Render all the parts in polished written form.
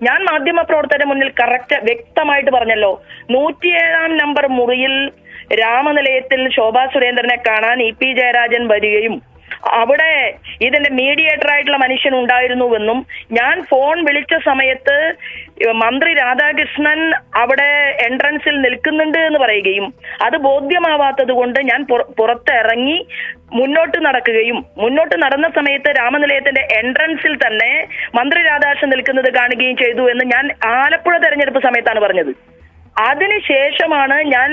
ഞാൻ മാധ്യമപ്രവർത്തകരുടെ മുന്നിൽ വ്യക്തമായിട്ട് പറഞ്ഞല്ലോ. 107-ാം നമ്പർ മുറിയിൽ രാമനിലയത്തിൽ ശോഭാ സുരേന്ദ്രനെ കാണാൻ ഇ പി ജയരാജൻ വരികയും അവിടെ ഇതിന്റെ മീഡിയേറ്റർ ആയിട്ടുള്ള മനുഷ്യൻ ഉണ്ടായിരുന്നുവെന്നും ഞാൻ ഫോൺ വിളിച്ച സമയത്ത് മന്ത്രി രാധാകൃഷ്ണൻ അവിടെ എൻട്രൻസിൽ നിൽക്കുന്നുണ്ട് എന്ന് പറയുകയും അത് ബോധ്യമാവാത്തത് കൊണ്ട് ഞാൻ പുറത്തിറങ്ങി മുന്നോട്ട് നടന്ന സമയത്ത് രാമനിലയത്തിന്റെ എൻട്രൻസിൽ തന്നെ മന്ത്രി രാധാകൃഷ്ണൻ നിൽക്കുന്നത് കാണുകയും ചെയ്തു എന്ന് ഞാൻ ആലപ്പുഴ തെരഞ്ഞെടുപ്പ് സമയത്താണ് പറഞ്ഞത്. അതിനുശേഷമാണ് ഞാൻ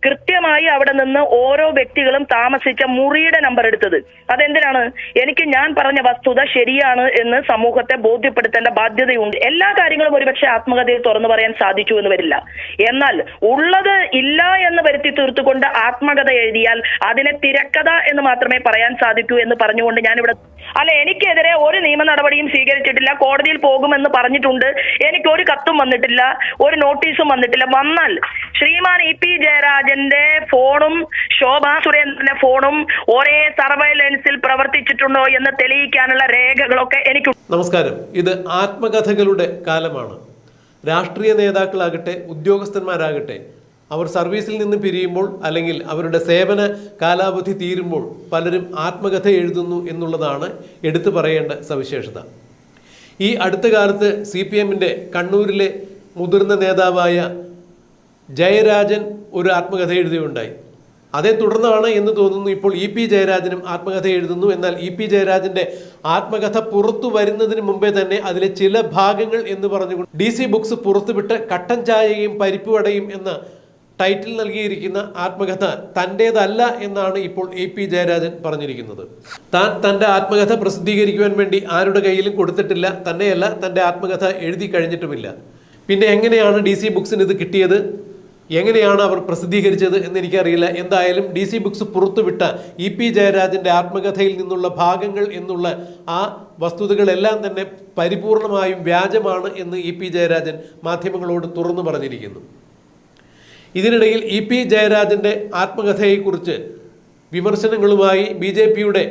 കൃത്യമായി അവിടെ നിന്ന് ഓരോ വ്യക്തികളും താമസിച്ച മുറിയുടെ നമ്പർ എടുത്തത്. അതെന്തിനാണ്? എനിക്ക് ഞാൻ പറഞ്ഞ വസ്തുത ശരിയാണ് എന്ന് സമൂഹത്തെ ബോധ്യപ്പെടുത്തേണ്ട ബാധ്യതയുണ്ട്. എല്ലാ കാര്യങ്ങളും ഒരുപക്ഷെ ആത്മകഥയിൽ തുറന്നു പറയാൻ സാധിച്ചു എന്ന് വരില്ല. എന്നാൽ ഉള്ളത് ഇല്ല എന്ന് വരുത്തി തീർത്തുകൊണ്ട് ആത്മകഥ എഴുതിയാൽ അതിനെ തിരക്കഥ എന്ന് മാത്രമേ പറയാൻ സാധിക്കൂ എന്ന് പറഞ്ഞുകൊണ്ട് ഞാനിവിടെ എനിക്കെതിരെ ഒരു നിയമ നടപടിയും സ്വീകരിച്ചിട്ടില്ല. കോടതിയിൽ പോകുമെന്ന് പറഞ്ഞിട്ടുണ്ട്. എനിക്ക് ഒരു കത്തും വന്നിട്ടില്ല, ഒരു നോട്ടീസും വന്നിട്ടില്ല. വന്നാൽ ശ്രീമാൻ ഇ പി ജയരാജന്റെ ഫോണും ശോഭാ സുരേന്ദ്രന്റെ ഫോണും ഒരേ സർവൈലൻസിൽ പ്രവർത്തിച്ചിട്ടുണ്ടോ എന്ന് തെളിയിക്കാനുള്ള രേഖകളൊക്കെ എനിക്ക്. നമസ്കാരം. ഇത് ആത്മകഥകളുടെ കാലമാണ്. രാഷ്ട്രീയ നേതാക്കളാകട്ടെ ഉദ്യോഗസ്ഥന്മാരാകട്ടെ അവർ സർവീസിൽ നിന്ന് പിരിയുമ്പോൾ അല്ലെങ്കിൽ അവരുടെ സേവന കാലാവധി തീരുമ്പോൾ പലരും ആത്മകഥ എഴുതുന്നു എന്നുള്ളതാണ് എടുത്തു പറയേണ്ട സവിശേഷത. ഈ അടുത്ത കാലത്ത് CPM-ന്റെ കണ്ണൂരിലെ മുതിർന്ന നേതാവായ ജയരാജൻ ഒരു ആത്മകഥ എഴുതുകയുണ്ടായി. അതേ തുടർന്നാണ് എന്ന് തോന്നുന്നു ഇപ്പോൾ ഇ പി ജയരാജനും ആത്മകഥ എഴുതുന്നു. എന്നാൽ ഇ പി ജയരാജന്റെ ആത്മകഥ പുറത്തു വരുന്നതിന് മുമ്പേ തന്നെ അതിലെ ചില ഭാഗങ്ങൾ എന്ന് പറഞ്ഞുകൊണ്ട് DC ബുക്സ് പുറത്തുവിട്ട് കട്ടൻ ചായയും പരിപ്പുവടയും എന്ന ടൈറ്റിൽ നൽകിയിരിക്കുന്ന ആത്മകഥ തൻ്റേതല്ല എന്നാണ് ഇപ്പോൾ ഇ പി ജയരാജൻ പറഞ്ഞിരിക്കുന്നത്. താൻ തൻ്റെ ആത്മകഥ പ്രസിദ്ധീകരിക്കുവാൻ വേണ്ടി ആരുടെ കയ്യിലും കൊടുത്തിട്ടില്ല, തന്നെയല്ല തൻ്റെ ആത്മകഥ എഴുതി കഴിഞ്ഞിട്ടുമില്ല. പിന്നെ എങ്ങനെയാണ് DC ബുക്സിന് ഇത് കിട്ടിയത്, എങ്ങനെയാണ് അവർ പ്രസിദ്ധീകരിച്ചത് എന്നെനിക്കറിയില്ല. എന്തായാലും DC ബുക്സ് പുറത്തുവിട്ട ഇ പി ജയരാജന്റെ ആത്മകഥയിൽ നിന്നുള്ള ഭാഗങ്ങൾ എന്നുള്ള ആ വസ്തുതകളെല്ലാം തന്നെ പരിപൂർണമായും വ്യാജമാണ് എന്ന് ഇ പി ജയരാജൻ മാധ്യമങ്ങളോട് തുറന്നു പറഞ്ഞിരിക്കുന്നു. ഇതിനിടയിൽ ഇ പി ജയരാജന്റെ ആത്മകഥയെക്കുറിച്ച് വിമർശനങ്ങളുമായി BJP-യുടെ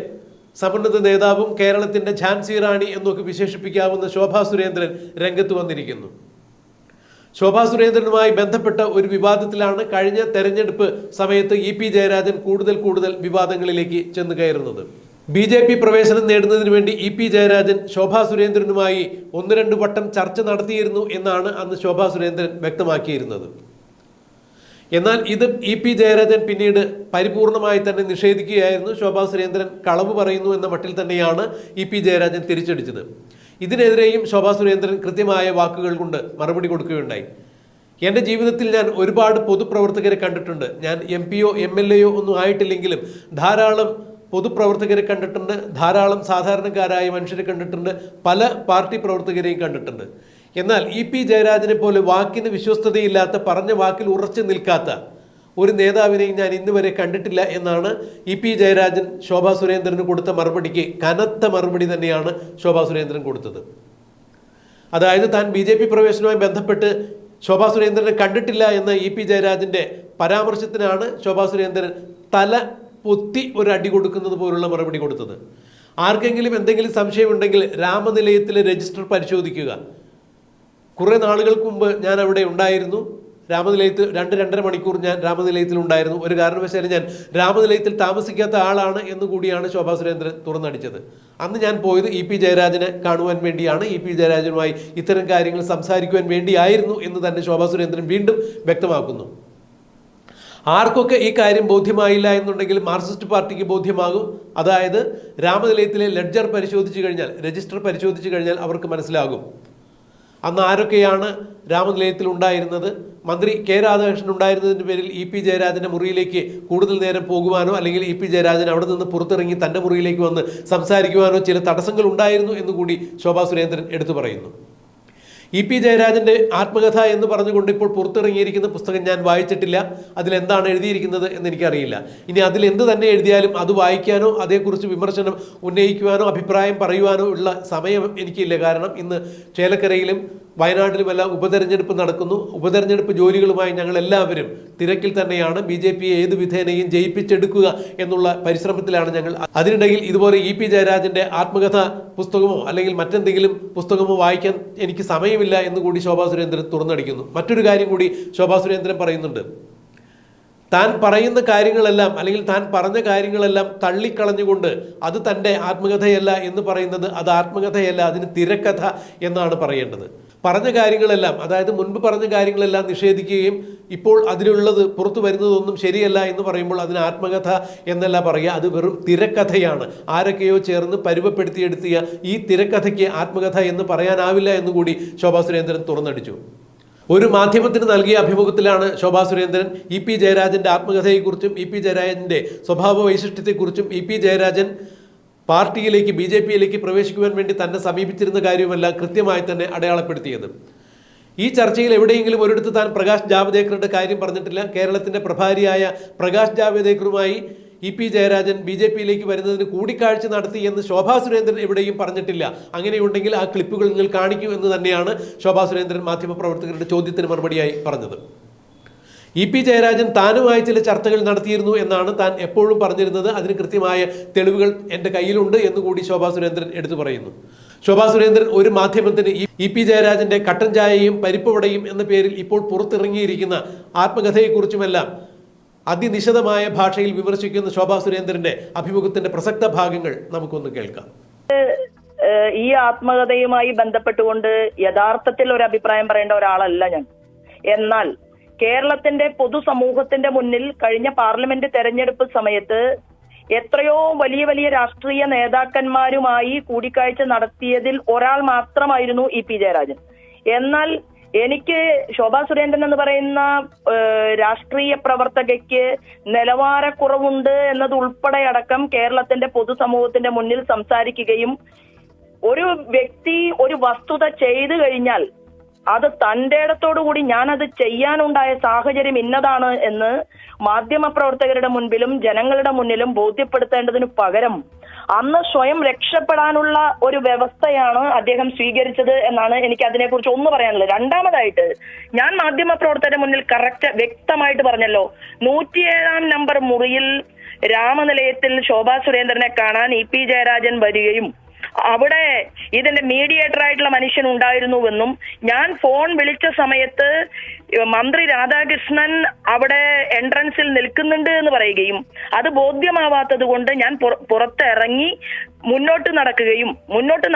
സമുന്നത നേതാവും കേരളത്തിന്റെ ഝാൻസി റാണി എന്നൊക്കെ വിശേഷിപ്പിക്കാവുന്ന ശോഭാ സുരേന്ദ്രൻ രംഗത്ത് വന്നിരിക്കുന്നു. ശോഭാ സുരേന്ദ്രനുമായി ബന്ധപ്പെട്ട ഒരു വിവാദത്തിലാണ് കഴിഞ്ഞ തെരഞ്ഞെടുപ്പ് സമയത്ത് ഇ പി ജയരാജൻ കൂടുതൽ വിവാദങ്ങളിലേക്ക് ചെന്ന് കയറുന്നത്. BJP പ്രവേശനം നേടുന്നതിന് വേണ്ടി ഇ പി ജയരാജൻ ശോഭാ സുരേന്ദ്രനുമായി 1-2 വട്ടം ചർച്ച നടത്തിയിരുന്നു എന്നാണ് അന്ന് ശോഭാ സുരേന്ദ്രൻ വ്യക്തമാക്കിയിരുന്നത്. എന്നാൽ ഇത് ഇ പി ജയരാജൻ പിന്നീട് പരിപൂർണമായി തന്നെ നിഷേധിക്കുകയായിരുന്നു. ശോഭാ സുരേന്ദ്രൻ കളവ് പറയുന്നു എന്ന മട്ടിൽ തന്നെയാണ് ഇ പി ജയരാജൻ തിരിച്ചടിച്ചത്. ഇതിനെതിരെയും ശോഭാ സുരേന്ദ്രൻ കൃത്യമായ വാക്കുകൾ കൊണ്ട് മറുപടി കൊടുക്കുകയുണ്ടായി. എൻ്റെ ജീവിതത്തിൽ ഞാൻ ഒരുപാട് പൊതുപ്രവർത്തകരെ കണ്ടിട്ടുണ്ട്. ഞാൻ MP-യോ MLA-യോ ഒന്നും ആയിട്ടില്ലെങ്കിലും ധാരാളം പൊതുപ്രവർത്തകരെ കണ്ടിട്ടുണ്ട്, ധാരാളം സാധാരണക്കാരായ മനുഷ്യരെ കണ്ടിട്ടുണ്ട്, പല പാർട്ടി പ്രവർത്തകരെയും കണ്ടിട്ടുണ്ട്. എന്നാൽ ഇ പി ജയരാജനെ പോലെ വാക്കിന് വിശ്വസ്തതയില്ലാത്ത, പറഞ്ഞ വാക്കിൽ ഉറച്ചു നിൽക്കാത്ത ഒരു നേതാവിനെയും ഞാൻ ഇന്ന് വരെ കണ്ടിട്ടില്ല എന്നാണ് ഇ പി ജയരാജൻ ശോഭാ സുരേന്ദ്രന് കൊടുത്ത മറുപടിക്ക് കനത്ത മറുപടി തന്നെയാണ് ശോഭാ സുരേന്ദ്രൻ കൊടുത്തത്. അതായത് താൻ BJP പ്രവേശനവുമായി ബന്ധപ്പെട്ട് ശോഭാ സുരേന്ദ്രനെ കണ്ടിട്ടില്ല എന്ന ഇ പി ജയരാജന്റെ പരാമർശത്തിനാണ് ശോഭാ സുരേന്ദ്രൻ തല പൊത്തി ഒരു അടി കൊടുക്കുന്നത് പോലുള്ള മറുപടി കൊടുത്തത്. ആർക്കെങ്കിലും എന്തെങ്കിലും സംശയമുണ്ടെങ്കിൽ രാമനിലയത്തിലെ രജിസ്റ്റർ പരിശോധിക്കുക. കുറേ നാളുകൾക്ക് മുമ്പ് ഞാൻ അവിടെ ഉണ്ടായിരുന്നു. രാമനിലയത്തിൽ 2-2.5 മണിക്കൂർ ഞാൻ രാമനിലയത്തിൽ ഉണ്ടായിരുന്നു. ഒരു കാരണവശാലും ഞാൻ രാമനിലയത്തിൽ താമസിക്കാത്ത ആളാണ് എന്ന് കൂടിയാണ് ശോഭാ സുരേന്ദ്രൻ തുറന്നടിച്ചത്. അന്ന് ഞാൻ പോയത് ഇ പി ജയരാജനെ കാണുവാൻ വേണ്ടിയാണ്, ഇ പി ജയരാജനുമായി ഇത്തരം കാര്യങ്ങൾ സംസാരിക്കുവാൻ വേണ്ടിയായിരുന്നു എന്ന് തന്നെ ശോഭാ സുരേന്ദ്രൻ വീണ്ടും വ്യക്തമാക്കുന്നു. ആർക്കൊക്കെ ഈ കാര്യം ബോധ്യമായില്ല എന്നുണ്ടെങ്കിൽ മാർക്സിസ്റ്റ് പാർട്ടിക്ക് ബോധ്യമാകും. അതായത് രാമനിലയത്തിലെ ലെഡ്ജർ പരിശോധിച്ചു കഴിഞ്ഞാൽ, രജിസ്റ്റർ പരിശോധിച്ചു കഴിഞ്ഞാൽ അവർക്ക് മനസ്സിലാകും അന്ന് ആരൊക്കെയാണ് രാമനിലയത്തിൽ ഉണ്ടായിരുന്നത്. മന്ത്രി കെ രാധാകൃഷ്ണൻ ഉണ്ടായിരുന്നതിൻ്റെ പേരിൽ ഇ പി ജയരാജൻ്റെ മുറിയിലേക്ക് കൂടുതൽ നേരം പോകുവാനോ അല്ലെങ്കിൽ ഇ പി ജയരാജൻ അവിടെ നിന്ന് പുറത്തിറങ്ങി തൻ്റെ മുറിയിലേക്ക് വന്ന് സംസാരിക്കുവാനോ ചില തടസ്സങ്ങൾ ഉണ്ടായിരുന്നു എന്നുകൂടി ശോഭാ സുരേന്ദ്രൻ എടുത്തു പറയുന്നു. ഇ പി ജയരാജന്റെ ആത്മകഥ എന്ന് പറഞ്ഞുകൊണ്ട് ഇപ്പോൾ പുറത്തിറങ്ങിയിരിക്കുന്ന പുസ്തകം ഞാൻ വായിച്ചിട്ടില്ല. അതിലെന്താണ് എഴുതിയിരിക്കുന്നത് എന്ന് എനിക്കറിയില്ല. ഇനി അതിൽ എന്ത് തന്നെ എഴുതിയാലും അത് വായിക്കാനോ അതേക്കുറിച്ച് വിമർശനം ഉന്നയിക്കുവാനോ അഭിപ്രായം പറയുവാനോ ഉള്ള സമയം എനിക്കില്ല. കാരണം ഇന്ന് ചേലക്കരയിലും വയനാട്ടിലുമെല്ലാം ഉപതെരഞ്ഞെടുപ്പ് നടക്കുന്നു. ഉപതെരഞ്ഞെടുപ്പ് ജോലികളുമായി ഞങ്ങൾ എല്ലാവരും തിരക്കിൽ തന്നെയാണ്. BJP-യെ ഏത് വിധേനയും ജയിപ്പിച്ചെടുക്കുക എന്നുള്ള പരിശ്രമത്തിലാണ് ഞങ്ങൾ. അതിനിടയിൽ ഇതുപോലെ ഇ പി ജയരാജന്റെ ആത്മകഥ പുസ്തകമോ അല്ലെങ്കിൽ മറ്റെന്തെങ്കിലും പുസ്തകമോ വായിക്കാൻ എനിക്ക് സമയം സമയമില്ല എന്ന് കൂടി ശോഭാ സുരേന്ദ്രൻ തുറന്നടിക്കുന്നു. മറ്റൊരു കാര്യം കൂടി ശോഭാ സുരേന്ദ്രൻ പറയുന്നുണ്ട്. താൻ പറയുന്ന കാര്യങ്ങളെല്ലാം അല്ലെങ്കിൽ താൻ പറഞ്ഞ കാര്യങ്ങളെല്ലാം തള്ളിക്കളഞ്ഞുകൊണ്ട് അത് തൻ്റെ ആത്മകഥയല്ല എന്ന് പറയുന്നത് അത് ആത്മകഥയല്ല, അതിന് തിരക്കഥ എന്നാണ് പറയേണ്ടത്. പറഞ്ഞ കാര്യങ്ങളെല്ലാം, അതായത് മുൻപ് പറഞ്ഞ കാര്യങ്ങളെല്ലാം നിഷേധിക്കുകയും ഇപ്പോൾ അതിലുള്ളത് പുറത്തു വരുന്നതൊന്നും ശരിയല്ല എന്ന് പറയുമ്പോൾ അതിന് ആത്മകഥ എന്നല്ല പറയുക, അത് വെറും തിരക്കഥയാണ്. ആരൊക്കെയോ ചേർന്ന് പരുവപ്പെടുത്തിയെടുത്തിയ ഈ തിരക്കഥയ്ക്ക് ആത്മകഥ എന്ന് പറയാനാവില്ല എന്നുകൂടി ശോഭാ സുരേന്ദ്രൻ തുറന്നടിച്ചു. ഒരു മാധ്യമത്തിന് നൽകിയ അഭിമുഖത്തിലാണ് ശോഭാ സുരേന്ദ്രൻ ഇ.പി. ജയരാജന്റെ ആത്മകഥയെക്കുറിച്ചും ഇ.പി. ജയരാജന്റെ സ്വഭാവ വൈശിഷ്ട്യത്തെക്കുറിച്ചും ഇ.പി. ജയരാജൻ പാർട്ടിയിലേക്ക് BJP-യിലേക്ക് പ്രവേശിക്കുവാൻ വേണ്ടി തന്നെ സമീപിച്ചിരുന്ന കാര്യമെല്ലാം കൃത്യമായി തന്നെ അടയാളപ്പെടുത്തിയത്. ഈ ചർച്ചയിൽ എവിടെയെങ്കിലും ഒരിടത്ത് താൻ പ്രകാശ് ജാവ്ദേക്കറുടെ കാര്യം പറഞ്ഞിട്ടില്ല. കേരളത്തിന്റെ പ്രഭാരിയായ പ്രകാശ് ജാവ്ദേക്കറുമായി ഇ.പി. ജയരാജൻ BJP-യിലേക്ക് വരുന്നതിന് കൂടിക്കാഴ്ച നടത്തി എന്ന് ശോഭാ സുരേന്ദ്രൻ എവിടെയും പറഞ്ഞിട്ടില്ല. അങ്ങനെയുണ്ടെങ്കിൽ ആ ക്ലിപ്പുകൾ നിങ്ങൾ കാണിക്കൂ എന്ന് തന്നെയാണ് ശോഭാ സുരേന്ദ്രൻ മാധ്യമപ്രവർത്തകരുടെ ചോദ്യത്തിന് മറുപടിയായി പറഞ്ഞത്. ഇ.പി. ജയരാജൻ താനുമായി ചില ചർച്ചകൾ നടത്തിയിരുന്നു എന്നാണ് താൻ എപ്പോഴും പറഞ്ഞിരുന്നത്. അതിന് കൃത്യമായ തെളിവുകൾ എൻ്റെ കയ്യിലുണ്ട് എന്നുകൂടി ശോഭാ സുരേന്ദ്രൻ എടുത്തു പറയുന്നു. ശോഭാ സുരേന്ദ്രൻ ഒരു മാധ്യമത്തിന് ഇ.പി. ജയരാജന്റെ കട്ടൻ ചായയും പരിപ്പുവടയും എന്ന പേരിൽ ഇപ്പോൾ പുറത്തിറങ്ങിയിരിക്കുന്ന ആത്മകഥയെക്കുറിച്ചുമെല്ലാം അതിനിശിതമായ ഭാഷയിൽ വിമർശിക്കുന്ന ശോഭാ സുരേന്ദ്രന്റെ അഭിമുഖത്തിന്റെ പ്രസക്ത ഭാഗങ്ങൾ നമുക്കൊന്ന് കേൾക്കാം. ഈ ആത്മകഥയുമായി ബന്ധപ്പെട്ടുകൊണ്ട് യഥാർത്ഥത്തിൽ ഒരു അഭിപ്രായം പറയേണ്ട ഒരാളല്ല ഞാൻ. എന്നാൽ കേരളത്തിന്റെ പൊതുസമൂഹത്തിന്റെ മുന്നിൽ കഴിഞ്ഞ പാർലമെന്റ് തെരഞ്ഞെടുപ്പ് സമയത്ത് എത്രയോ വലിയ വലിയ രാഷ്ട്രീയ നേതാക്കന്മാരുമായി കൂടിക്കാഴ്ച നടത്തിയതിൽ ഒരാൾ മാത്രമായിരുന്നു ഇ.പി. ജയരാജൻ. എന്നാൽ എനിക്ക് ശോഭാ സുരേന്ദ്രൻ എന്ന് പറയുന്ന രാഷ്ട്രീയ പ്രവർത്തകയ്ക്ക് നിലവാരക്കുറവുണ്ട് എന്നത് ഉൾപ്പെടെ അടക്കം കേരളത്തിന്റെ പൊതുസമൂഹത്തിന്റെ മുന്നിൽ സംസാരിക്കുകയും ഒരു വ്യക്തി ഒരു വസ്തുത ചെയ്തു കഴിഞ്ഞാൽ അത് തന്റെ ഇടത്തോടുകൂടി ഞാനത് ചെയ്യാനുണ്ടായ സാഹചര്യം ഇന്നതാണ് എന്ന് മാധ്യമപ്രവർത്തകരുടെ മുൻപിലും ജനങ്ങളുടെ മുന്നിലും ബോധ്യപ്പെടുത്തേണ്ടതിനു പകരം അന്ന് സ്വയം രക്ഷപ്പെടാനുള്ള ഒരു വ്യവസ്ഥയാണ് അദ്ദേഹം സ്വീകരിച്ചത് എന്നാണ് എനിക്ക് അതിനെക്കുറിച്ച് ഒന്ന് പറയാനുള്ളത്. രണ്ടാമതായിട്ട് ഞാൻ മാധ്യമപ്രവർത്തകരുടെ മുന്നിൽ വ്യക്തമായിട്ട് പറഞ്ഞല്ലോ, 107-ാം നമ്പർ മുറിയിൽ രാമനിലയത്തിൽ ശോഭാ സുരേന്ദ്രനെ കാണാൻ ഇ.പി. ജയരാജൻ വരികയും അവിടെ ഇതിന്റെ മീഡിയേറ്റർ ആയിട്ടുള്ള മനുഷ്യൻ ഉണ്ടായിരുന്നുവെന്നും ഞാൻ ഫോൺ വിളിച്ച സമയത്ത് മന്ത്രി രാധാകൃഷ്ണൻ അവിടെ എൻട്രൻസിൽ നിൽക്കുന്നുണ്ട് എന്ന് പറയുകയും അത് ബോധ്യമാവാത്തത് കൊണ്ട് ഞാൻ പുറത്തിറങ്ങി മുന്നോട്ട്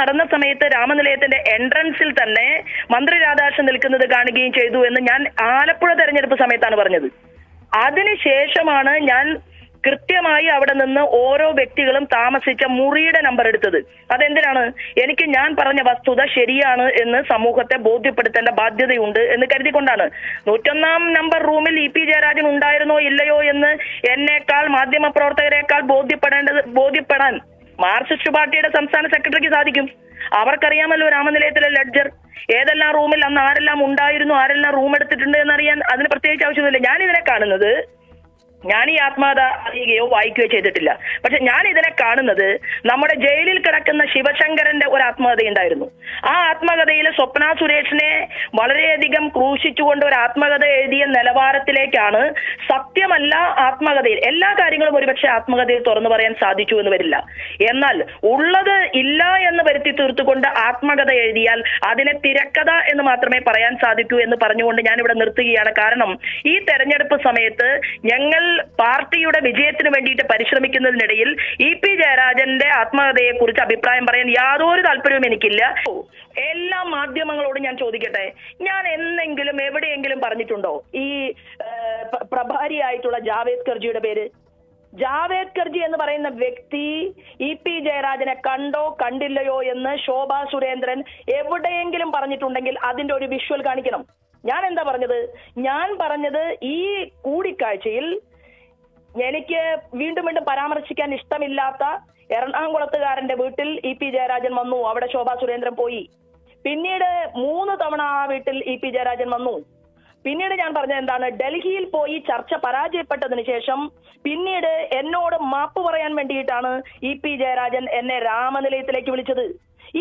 നടന്ന സമയത്ത് രാമനിലയത്തിന്റെ എൻട്രൻസിൽ തന്നെ മന്ത്രി രാധാകൃഷ്ണൻ നിൽക്കുന്നത് കാണുകയും ചെയ്തു എന്ന് ഞാൻ ആലപ്പുഴ തെരഞ്ഞെടുപ്പ് സമയത്താണ് പറഞ്ഞത്. അതിനുശേഷമാണ് ഞാൻ കൃത്യമായി അവിടെ നിന്ന് ഓരോ വ്യക്തികളും താമസിച്ച മുറിയുടെ നമ്പർ എടുത്തത്. അതെന്തിനാണ്? എനിക്ക് ഞാൻ പറഞ്ഞ വസ്തുത ശരിയാണ് എന്ന് സമൂഹത്തെ ബോധ്യപ്പെടുത്തേണ്ട ബാധ്യതയുണ്ട് എന്ന് കരുതിക്കൊണ്ടാണ്. 101-ാം നമ്പർ റൂമിൽ ഇ.പി. ജയരാജൻ ഉണ്ടായിരുന്നോ ഇല്ലയോ എന്ന് എന്നേക്കാൾ മാധ്യമപ്രവർത്തകരെക്കാൾ ബോധ്യപ്പെടാൻ മാർക്സിസ്റ്റ് പാർട്ടിയുടെ സംസ്ഥാന സെക്രട്ടറിക്ക് സാധിക്കും. അവർക്കറിയാമല്ലോ രാമനിലയത്തിലെ ലെഡ്ജർ, ഏതെല്ലാം റൂമിൽ അന്ന് ആരെല്ലാം ഉണ്ടായിരുന്നു, ആരെല്ലാം റൂം എടുത്തിട്ടുണ്ട് എന്നറിയാൻ അതിന് പ്രത്യേകിച്ച് ആവശ്യമൊന്നുമില്ല. ഞാനിതിനെ കാണുന്നത്, ഞാൻ ഈ ആത്മകഥ അറിയുകയോ വായിക്കുകയോ ചെയ്തിട്ടില്ല, പക്ഷെ ഞാൻ ഇതിനെ കാണുന്നത് നമ്മുടെ ജയിലിൽ കിടക്കുന്ന ശിവശങ്കരന്റെ ഒരു ആത്മകഥ ഉണ്ടായിരുന്നു. ആ ആത്മകഥയിൽ സ്വപ്ന സുരേഷിനെ വളരെയധികം ക്രൂശിച്ചുകൊണ്ട് ഒരു ആത്മകഥ എഴുതിയ നിലവാരത്തിലേക്കാണ്. സത്യമല്ല ആത്മകഥയിൽ എല്ലാ കാര്യങ്ങളും ഒരുപക്ഷെ ആത്മകഥയിൽ തുറന്നു പറയാൻ സാധിച്ചു എന്ന് വരില്ല. എന്നാൽ ഉള്ളത് ഇല്ല എന്ന് വരുത്തി തീർത്തുകൊണ്ട് ആത്മകഥ എഴുതിയാൽ അതിനെ തിരക്കഥ എന്ന് മാത്രമേ പറയാൻ സാധിക്കൂ എന്ന് പറഞ്ഞുകൊണ്ട് ഞാനിവിടെ നിർത്തുകയാണ്. കാരണം ഈ തെരഞ്ഞെടുപ്പ് സമയത്ത് ഞങ്ങൾ പാർട്ടിയുടെ വിജയത്തിന് വേണ്ടിയിട്ട് പരിശ്രമിക്കുന്നതിനിടയിൽ ഇ.പി. ജയരാജന്റെ ആത്മകഥയെ കുറിച്ച് അഭിപ്രായം പറയാൻ യാതൊരു താല്പര്യവും എനിക്കില്ല. എല്ലാ മാധ്യമങ്ങളോടും ഞാൻ ചോദിക്കട്ടെ, ഞാൻ എന്നെങ്കിലും എവിടെയെങ്കിലും പറഞ്ഞിട്ടുണ്ടോ ഈ പ്രഭാരിയായിട്ടുള്ള ജാവേദ് കർജിയുടെ പേര്? ജാവേദ് കർജി എന്ന് പറയുന്ന വ്യക്തി ഇ.പി. ജയരാജനെ കണ്ടോ കണ്ടില്ലയോ എന്ന് ശോഭാ സുരേന്ദ്രൻ എവിടെയെങ്കിലും പറഞ്ഞിട്ടുണ്ടെങ്കിൽ അതിന്റെ ഒരു വിഷ്വൽ കാണിക്കണം. ഞാൻ എന്താ പറഞ്ഞത്? ഞാൻ പറഞ്ഞത് ഈ കൂടിക്കാഴ്ചയിൽ എനിക്ക് വീണ്ടും പരാമർശിക്കാൻ ഇഷ്ടമില്ലാത്ത എറണാകുളത്തുകാരന്റെ വീട്ടിൽ ഇ.പി. ജയരാജൻ വന്നു. അവിടെ ശോഭാ സുരേന്ദ്രൻ പോയി. പിന്നീട് 3 തവണ ആ വീട്ടിൽ ഇ.പി. ജയരാജൻ വന്നു. പിന്നീട് ഞാൻ പറഞ്ഞത് എന്താണ്? ഡൽഹിയിൽ പോയി ചർച്ച പരാജയപ്പെട്ടതിന് ശേഷം പിന്നീട് എന്നോട് മാപ്പ് പറയാൻ വേണ്ടിയിട്ടാണ് ഇ.പി. ജയരാജൻ എന്നെ രാമനിലയത്തിലേക്ക് വിളിച്ചത്.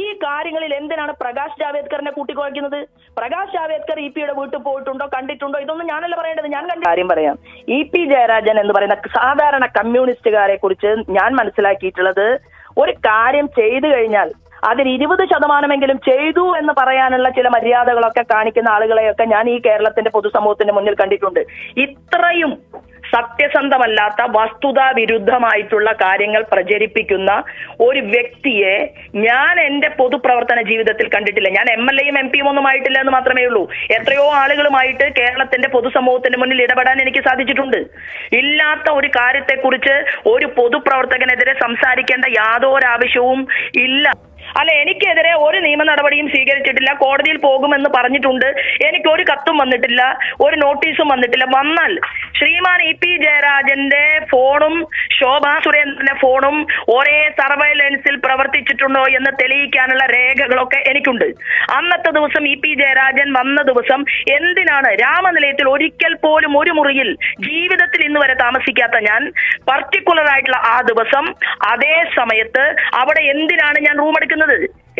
ഈ കാര്യങ്ങളിൽ എന്തിനാണ് പ്രകാശ് ജാവേദ്കറിനെ കൂട്ടിക്കുഴയ്ക്കുന്നത്? പ്രകാശ് ജാവേദ്കർ ഇ.പിയുടെ വീട്ടിൽ പോയിട്ടുണ്ടോ, കണ്ടിട്ടുണ്ടോ? ഇതൊന്നും ഞാനല്ല പറയേണ്ടത്. ഞാൻ കണ്ട കാര്യം പറയാം. ഇ.പി. ജയരാജൻ എന്ന് പറയുന്ന സാധാരണ കമ്മ്യൂണിസ്റ്റുകാരെ കുറിച്ച് ഞാൻ മനസ്സിലാക്കിയിട്ടുള്ളത്, ഒരു കാര്യം ചെയ്തു കഴിഞ്ഞാൽ അതിൽ 20% ചെയ്തു എന്ന് പറയാനുള്ള ചില മര്യാദകളൊക്കെ കാണിക്കുന്ന ആളുകളെയൊക്കെ ഞാൻ ഈ കേരളത്തിന്റെ പൊതുസമൂഹത്തിന്റെ മുന്നിൽ കണ്ടിട്ടുണ്ട്. ഇത്രയും സത്യസന്ധമല്ലാത്ത വസ്തുതാ വിരുദ്ധമായിട്ടുള്ള കാര്യങ്ങൾ പ്രചരിപ്പിക്കുന്ന ഒരു വ്യക്തിയെ ഞാൻ എന്റെ പൊതുപ്രവർത്തന ജീവിതത്തിൽ കണ്ടിട്ടില്ല. ഞാൻ MLA യും MP യും ഒന്നും ആയിട്ടില്ല എന്ന് മാത്രമേ ഉള്ളൂ. എത്രയോ ആളുകളുമായിട്ട് കേരളത്തിന്റെ പൊതുസമൂഹത്തിന്റെ മുന്നിൽ ഇടപെടാൻ എനിക്ക് സാധിച്ചിട്ടുണ്ട്. ഇല്ലാത്ത ഒരു കാര്യത്തെക്കുറിച്ച് ഒരു പൊതുപ്രവർത്തകനെതിരെ സംസാരിക്കേണ്ട യാതൊരു ആവശ്യവും ഇല്ല. അല്ല, എനിക്കെതിരെ ഒരു നിയമ നടപടിയും സ്വീകരിച്ചിട്ടില്ല. കോടതിയിൽ പോകുമെന്ന് പറഞ്ഞിട്ടുണ്ട്. എനിക്ക് ഒരു കത്തും വന്നിട്ടില്ല, ഒരു നോട്ടീസും വന്നിട്ടില്ല. വന്നാൽ ശ്രീമാൻ EP ജയരാജന്റെ ഫോണും ശോഭാ സുരേന്ദ്രന്റെ ഫോണും ഒരേ സർവൈലൻസിൽ പ്രവർത്തിച്ചിട്ടുണ്ടോ എന്ന് തെളിയിക്കാനുള്ള രേഖകളൊക്കെ എനിക്കുണ്ട്. അന്നത്തെ ദിവസം EP ജയരാജൻ വന്ന ദിവസം എന്തിനാണ് രാമനിലയത്തിൽ ഒരിക്കൽ പോലും ഒരു മുറിയിൽ ജീവിതത്തിൽ ഇന്ന് വരെ താമസിക്കാത്ത ഞാൻ പർട്ടിക്കുലർ ആയിട്ടുള്ള ആ ദിവസം അതേ സമയത്ത് അവിടെ എന്തിനാണ് ഞാൻ റൂം എടുക്കുന്നത്?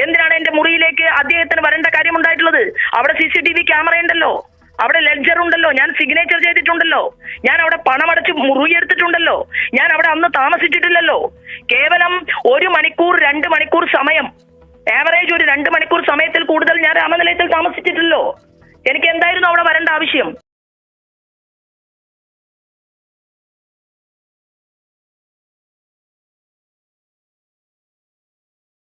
എന്തിനാണ് എന്റെ മുറിയിലേക്ക് അദ്ദേഹത്തിന് വരേണ്ട കാര്യമുണ്ടായിട്ടുള്ളത്? അവിടെ CCTV ക്യാമറ ഉണ്ടല്ലോ, അവിടെ ലെഡ്ജർ ഉണ്ടല്ലോ, ഞാൻ സിഗ്നേച്ചർ ചെയ്തിട്ടുണ്ടല്ലോ, ഞാൻ അവിടെ പണമടച്ച് മുറിയെടുത്തിട്ടുണ്ടല്ലോ, ഞാൻ അവിടെ അന്ന് താമസിച്ചിട്ടില്ലല്ലോ. കേവലം 1 മണിക്കൂർ 2 മണിക്കൂർ സമയം, ആവറേജ് ഒരു 2 മണിക്കൂർ സമയത്തിൽ കൂടുതൽ ഞാൻ രാമനിലയത്തിൽ താമസിച്ചിട്ടില്ലല്ലോ. എനിക്ക് എന്തായിരുന്നു അവിടെ വരേണ്ട ആവശ്യം?